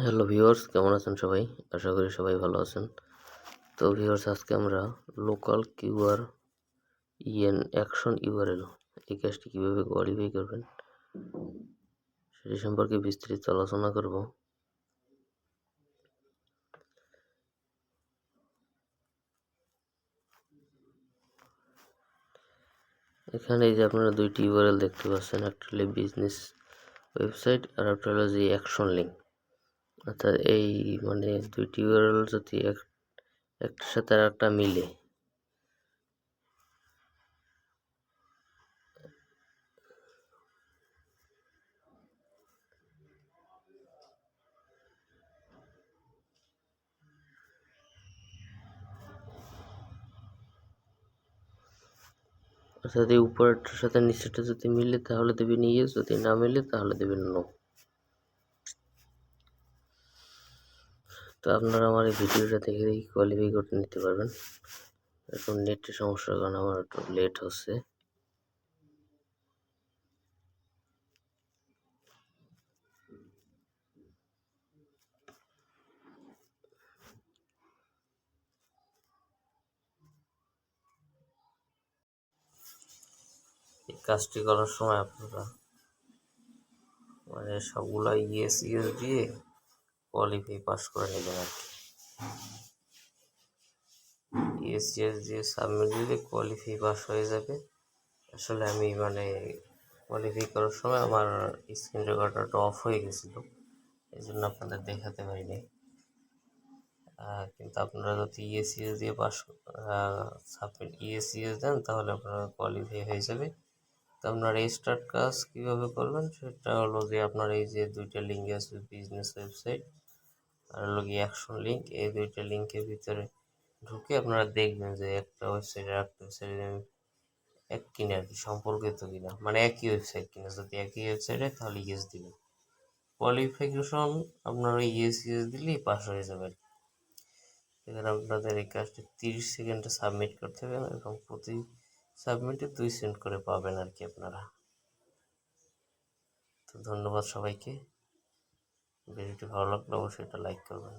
Hello viewers, কেমন আছেন সবাই? আশা করি সবাই ভালো আছেন। তো ভিউয়ার্স, আজকে আমরা লোকাল কিউআর ইএন অ্যাকশন ইউআরএল এই কাজটি কীভাবে কোয়ালিফাই করবেন সেটি সম্পর্কে বিস্তারিত আলোচনা করব। এখানে এই যে আপনারা দুইটি ইউআরএল দেখতে পাচ্ছেন, একটা হলো বিজনেস ওয়েবসাইট আর একটা হলো যে অ্যাকশন লিঙ্ক। অর্থাৎ এই দুইটি ইউআরএল যদি একটার সাথে আর একটা মিলে, অর্থাৎ এই উপরেরটার সাথে নিচেরটা যদি মিলে তাহলে দেবেন ইয়েস, যদি না মিলে তাহলে দেবেন নো। তো আপনারা আমার এই ভিডিওটা দেখে কোয়ালিফাই করতে নিতে পারবেন। এখন নেটের সমস্যার কারণে আমার একটু লেট হচ্ছে। এই কাজটি করার সময় আপনারা সবগুলা ইয়েস ইয়েস দিয়ে কোয়ালিফাই পাস করে নেবেন আর কি। ইয়েস ইয়েস দিয়ে সাবমিট দিলে কোয়ালিফাই পাস হয়ে যাবে। আসলে আমি কোয়ালিফাই করার সময় আমার স্ক্রিন রেকর্ডারটা অফ হয়ে গেছিলো, এই জন্য আপনাদের দেখাতে পারিনি। কিন্তু আপনারা যদি ইয়েস ইয়েস দিয়ে সাবমিট ইয়েস ইয়েস দেন তাহলে আপনারা কোয়ালিফাই হয়ে যাবে। তো আপনার এই স্টার্ট কাজ কীভাবে করবেন সেটা হলো যে আপনার এই যে দুইটা লিঙ্ক আছে, বিজনেস ওয়েবসাইট আর হলো গিয়ে অ্যাকশন লিঙ্ক, এই দুইটা লিঙ্কের ভিতরে ঢুকে আপনারা দেখবেন যে একটা ওয়েবসাইট আর একটা ওয়েবসাইট এক কিনা আর কি, সম্পর্কিত কিনা, একই ওয়েবসাইট কিনা। যদি একই ওয়েবসাইটে তাহলে ইয়েস দিবেন। কোয়ালিফিকেশন আপনারা ইয়েস ইয়েস দিলেই পাস হয়ে যাবে। এখানে আপনাদের এই কাজটি 30 সেকেন্ডে সাবমিট করতে হবে এবং প্রতি সাবমিটে 2 সেন্ট করে পাবেন আর কি আপনারা। তো ধন্যবাদ সবাইকে। ভিডিওটি ভালো লাগলে অবশ্যই এটা লাইক করবেন।